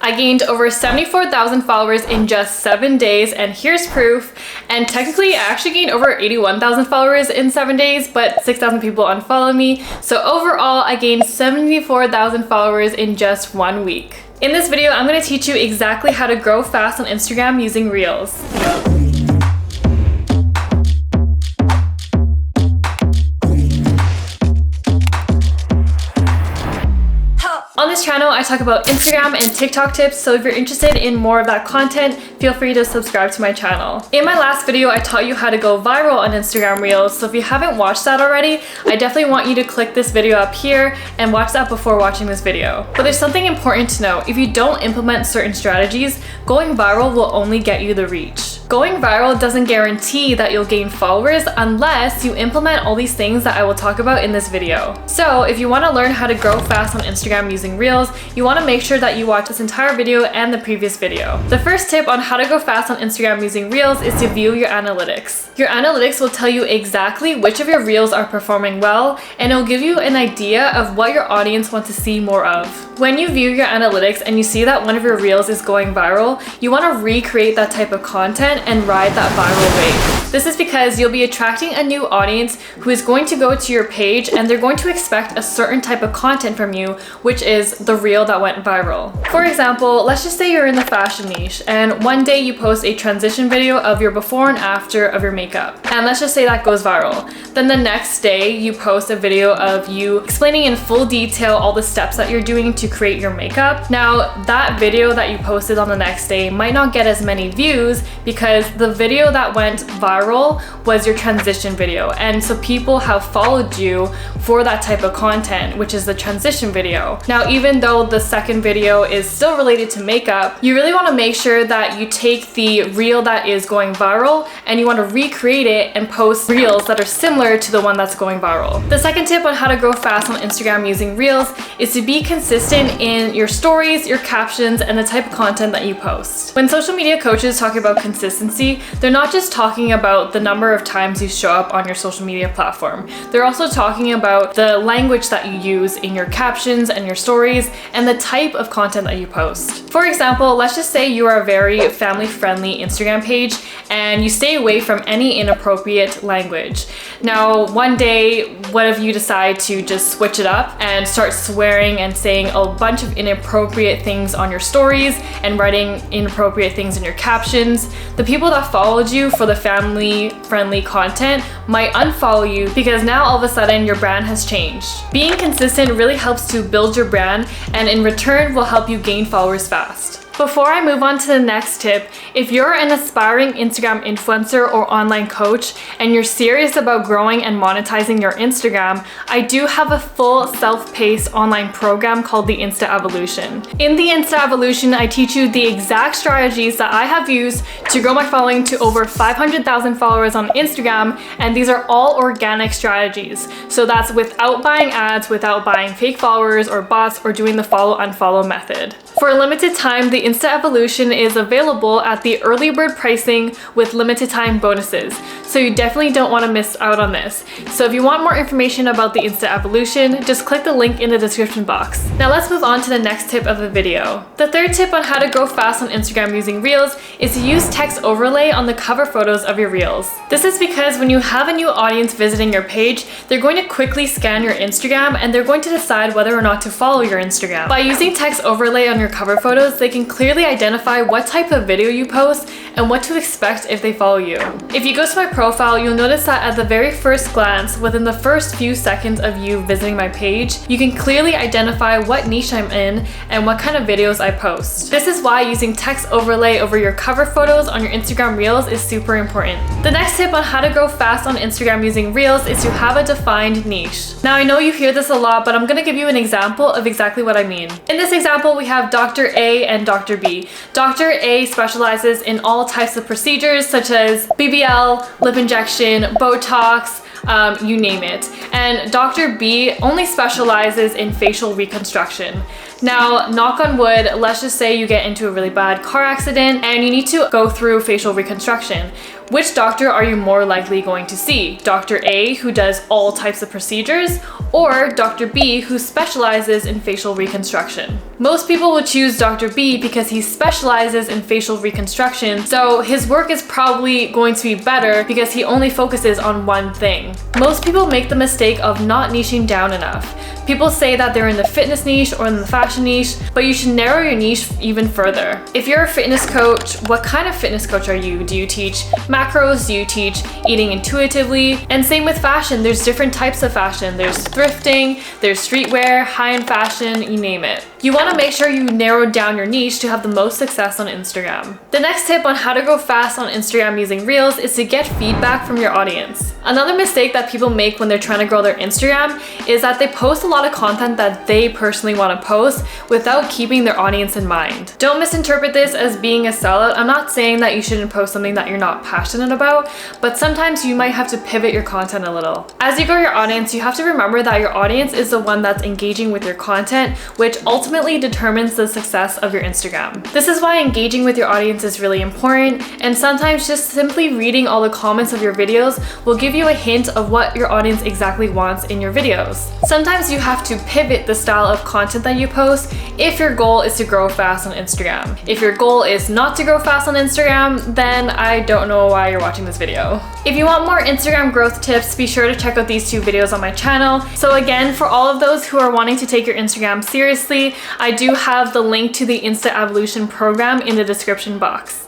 I gained over 74,000 followers in just 7 days, and here's proof. And technically, I actually gained over 81,000 followers in 7 days, but 6,000 people unfollowed me. So overall, I gained 74,000 followers in just 1 week. In this video, I'm going to teach you exactly how to grow fast on Instagram using Reels. On this channel, I talk about Instagram and TikTok tips, so if you're interested in more of that content, feel free to subscribe to my channel. In my last video, I taught you how to go viral on Instagram Reels, so if you haven't watched that already, I definitely want you to click this video up here and watch that before watching this video. But there's something important to know. If you don't implement certain strategies, going viral will only get you the reach. Going viral doesn't guarantee that you'll gain followers unless you implement all these things that I will talk about in this video. So if you want to learn how to grow fast on Instagram using Reels, you want to make sure that you watch this entire video and the previous video. The first tip on how to go fast on Instagram using Reels is to view your analytics. Your analytics will tell you exactly which of your Reels are performing well, and it'll give you an idea of what your audience wants to see more of. When you view your analytics and you see that one of your Reels is going viral, you want to recreate that type of content and ride that viral wave. This is because you'll be attracting a new audience who is going to go to your page and they're going to expect a certain type of content from you, which is the Reel that went viral. For example, let's just say you're in the fashion niche and one day you post a transition video of your before and after of your makeup. And let's just say that goes viral. Then the next day you post a video of you explaining in full detail all the steps that you're doing to create your makeup. Now that video that you posted on the next day might not get as many views because the video that went viral was your transition video, and so people have followed you for that type of content, which is the transition video. Now even though the second video is still related to makeup, you really want to make sure that you take the Reel that is going viral and you want to recreate it and post Reels that are similar to the one that's going viral. The second tip on how to grow fast on Instagram using Reels is to be consistent in your stories, your captions, and the type of content that you post. When social media coaches talk about consistency, they're not just talking about the number of times you show up on your social media platform. They're also talking about the language that you use in your captions and your stories and the type of content that you post. For example, let's just say you are a very family-friendly Instagram page and you stay away from any inappropriate language. Now, one day, what if you decide to just switch it up and start swearing and saying a bunch of inappropriate things on your stories and writing inappropriate things in your captions? The people that followed you for the family-friendly content might unfollow you because now all of a sudden your brand has changed. Being consistent really helps to build your brand and in return will help you gain followers fast. Before I move on to the next tip, if you're an aspiring Instagram influencer or online coach and you're serious about growing and monetizing your Instagram, I do have a full self-paced online program called the Insta Evolution. In the Insta Evolution, I teach you the exact strategies that I have used to grow my following to over 500,000 followers on Instagram, and these are all organic strategies. So that's without buying ads, without buying fake followers or bots or doing the follow-unfollow method. For a limited time, the Insta Evolution is available at the early bird pricing with limited time bonuses. So you definitely don't want to miss out on this. So if you want more information about the Insta Evolution, just click the link in the description box. Now let's move on to the next tip of the video. The third tip on how to grow fast on Instagram using Reels is to use text overlay on the cover photos of your Reels. This is because when you have a new audience visiting your page, they're going to quickly scan your Instagram and they're going to decide whether or not to follow your Instagram. By using text overlay on your cover photos, they can clearly identify what type of video you post and what to expect if they follow you. If you go to my profile, you'll notice that at the very first glance, within the first few seconds of you visiting my page, you can clearly identify what niche I'm in and what kind of videos I post. This is why using text overlay over your cover photos on your Instagram Reels is super important. The next tip on how to grow fast on Instagram using Reels is to have a defined niche. Now I know you hear this a lot, but I'm gonna give you an example of exactly what I mean. In this example, we have Dr. A and Dr. B. Dr. A specializes in all types of procedures such as BBL, lip injection, Botox, you name it. And Dr. B only specializes in facial reconstruction. Now, knock on wood, let's just say you get into a really bad car accident and you need to go through facial reconstruction. Which doctor are you more likely going to see? Dr. A, who does all types of procedures, or Dr. B, who specializes in facial reconstruction? Most people will choose Dr. B because he specializes in facial reconstruction, so his work is probably going to be better because he only focuses on one thing. Most people make the mistake of not niching down enough. People say that they're in the fitness niche or in the fashion niche, but you should narrow your niche even further. If you're a fitness coach, what kind of fitness coach are you? Do you teach macros? Do you teach eating intuitively? And same with fashion, there's different types of fashion. There's thrifting, there's streetwear, high-end fashion, you name it. You want to make sure you narrow down your niche to have the most success on Instagram. The next tip on how to grow fast on Instagram using Reels is to get feedback from your audience. Another mistake that people make when they're trying to grow their Instagram is that they post a lot of content that they personally want to post without keeping their audience in mind. Don't misinterpret this as being a sellout. I'm not saying that you shouldn't post something that you're not passionate about, but sometimes you might have to pivot your content a little. As you grow your audience, you have to remember that your audience is the one that's engaging with your content, which ultimately determines the success of your Instagram. This is why engaging with your audience is really important, and sometimes just simply reading all the comments of your videos will give you a hint of what your audience exactly wants in your videos. Sometimes you have to pivot the style of content that you post if your goal is to grow fast on Instagram. If your goal is not to grow fast on Instagram, then I don't know why you're watching this video. If you want more Instagram growth tips, be sure to check out these 2 videos on my channel. So again, for all of those who are wanting to take your Instagram seriously, I do have the link to the Insta Evolution program in the description box.